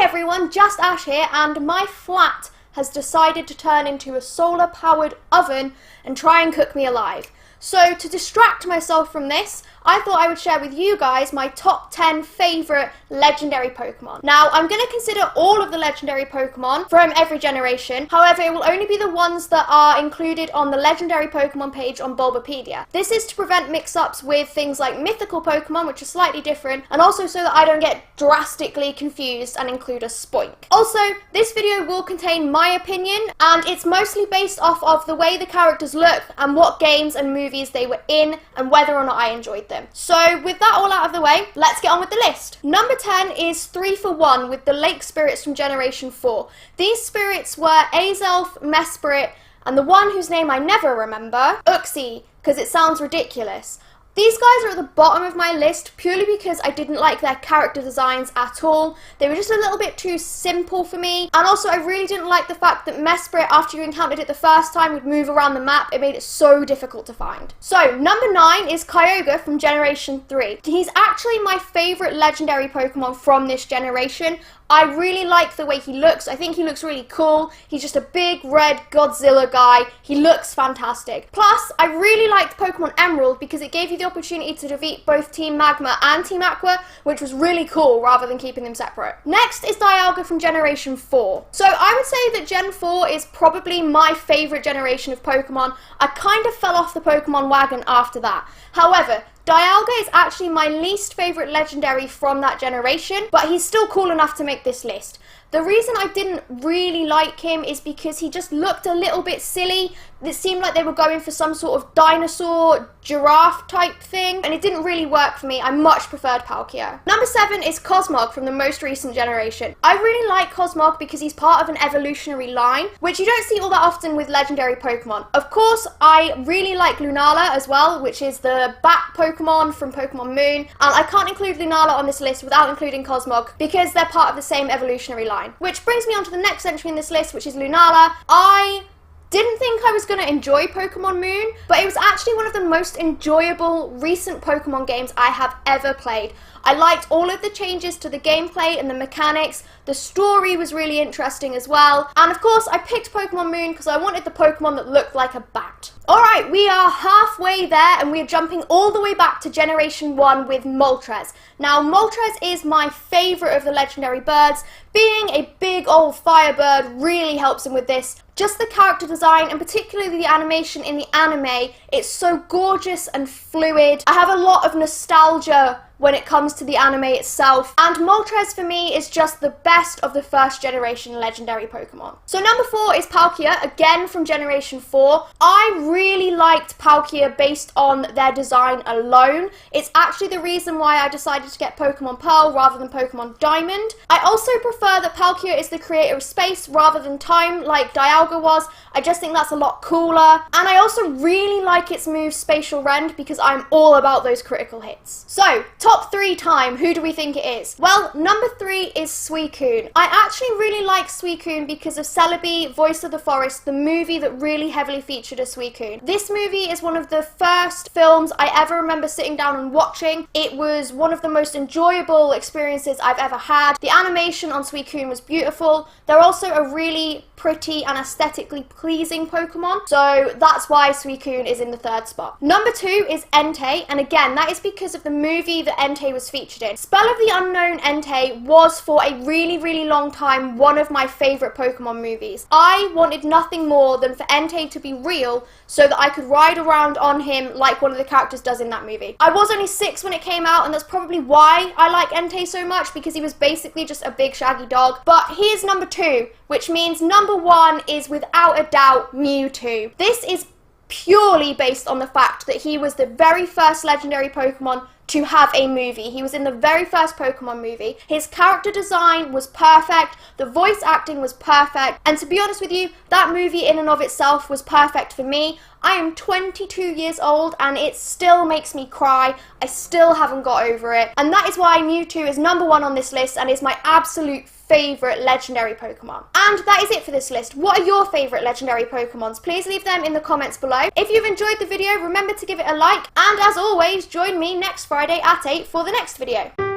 everyone, Just Ash here, and my flat has decided to turn into a solar-powered oven and try and cook me alive. So to distract myself from this, I thought I would share with you guys my top 10 favourite legendary Pokemon. Now, I'm going to consider all of the legendary Pokemon from every generation. However, it will only be the ones that are included on the legendary Pokemon page on Bulbapedia. This is to prevent mix-ups with things like mythical Pokemon, which are slightly different, and also so that I don't get drastically confused and include a spoink. Also, this video will contain my opinion, and it's mostly based off of the way the characters look and what games and movies they were in and whether or not I enjoyed them. So with that all out of the way, let's get on with the list. Number 10 is 3 for 1 with the Lake Spirits from Generation 4. These spirits were Azelf, Mesprit, and the one whose name I never remember, Uxie, because it sounds ridiculous. These guys are at the bottom of my list purely because I didn't like their character designs at all. They were just a little bit too simple for me. And also I really didn't like the fact that Mesprit, after you encountered it the first time, would move around the map. It made it so difficult to find. So, number 9 is Kyogre from Generation 3. He's actually my favourite legendary Pokemon from this generation. I really like the way he looks. I think he looks really cool. He's just a big red Godzilla guy. He looks fantastic. Plus, I really liked Pokemon Emerald because it gave you the opportunity to defeat both Team Magma and Team Aqua, which was really cool rather than keeping them separate. Next is Dialga from Generation 4. So I would say that Gen 4 is probably my favourite generation of Pokemon. I kind of fell off the Pokemon wagon after that. However, Dialga is actually my least favourite legendary from that generation, but he's still cool enough to make this list. The reason I didn't really like him is because he just looked a little bit silly. It seemed like they were going for some sort of dinosaur, giraffe type thing, and it didn't really work for me. I much preferred Palkia. Number 7 is Cosmog from the most recent generation. I really like Cosmog because he's part of an evolutionary line, which you don't see all that often with legendary Pokemon. Of course, I really like Lunala as well, which is the bat Pokemon from Pokemon Moon, and I can't include Lunala on this list without including Cosmog because they're part of the same evolutionary line. Which brings me on to the next entry in this list, which is Lunala. I didn't think I was going to enjoy Pokemon Moon, but it was actually one of the most enjoyable recent Pokemon games I have ever played. I liked all of the changes to the gameplay and the mechanics. The story was really interesting as well. And of course, I picked Pokemon Moon because I wanted the Pokemon that looked like a bat. Alright, we are halfway there and we are jumping all the way back to Generation 1 with Moltres. Now, Moltres is my favourite of the legendary birds. Being a big old firebird really helps him with this. Just the character design and particularly the animation in the anime, it's so gorgeous and fluid. I have a lot of nostalgia when it comes to the anime itself, and Moltres for me is just the best of the first generation legendary Pokemon. So number 4 is Palkia, again from Generation 4. I really liked Palkia based on their design alone. It's actually the reason why I decided to get Pokemon Pearl rather than Pokemon Diamond. I also prefer that Palkia is the creator of space rather than time like Dialga was. I just think that's a lot cooler. And I also really like its move Spatial Rend because I'm all about those critical hits. So, top 3 time, who do we think it is? Well, number 3 is Suicune. I actually really like Suicune because of Celebi, Voice of the Forest, the movie that really heavily featured a Suicune. This movie is one of the first films I ever remember sitting down and watching. It was one of the most enjoyable experiences I've ever had. The animation on Suicune was beautiful. They're also a really pretty and aesthetically pleasing Pokemon, so that's why Suicune is in the 3rd spot. Number 2 is Entei, and again, that is because of the movie that Entei was featured in. Spell of the Unknown Entei was for a really long time one of my favourite Pokemon movies. I wanted nothing more than for Entei to be real so that I could ride around on him like one of the characters does in that movie. I was only 6 when it came out, and that's probably why I like Entei so much, because he was basically just a big shaggy dog. But here's number 2, which means number 1 is without a doubt Mewtwo. This is purely based on the fact that he was the very first legendary Pokemon to have a movie. He was in the very first Pokemon movie. His character design was perfect, the voice acting was perfect, and to be honest with you, that movie in and of itself was perfect for me. I am 22 years old and it still makes me cry. I still haven't got over it. And that is why Mewtwo is number 1 on this list and is my absolute favourite legendary Pokemon. And that is it for this list. What are your favourite legendary Pokemons? Please leave them in the comments below. If you've enjoyed the video, remember to give it a like. And as always, join me next Friday at 8 for the next video.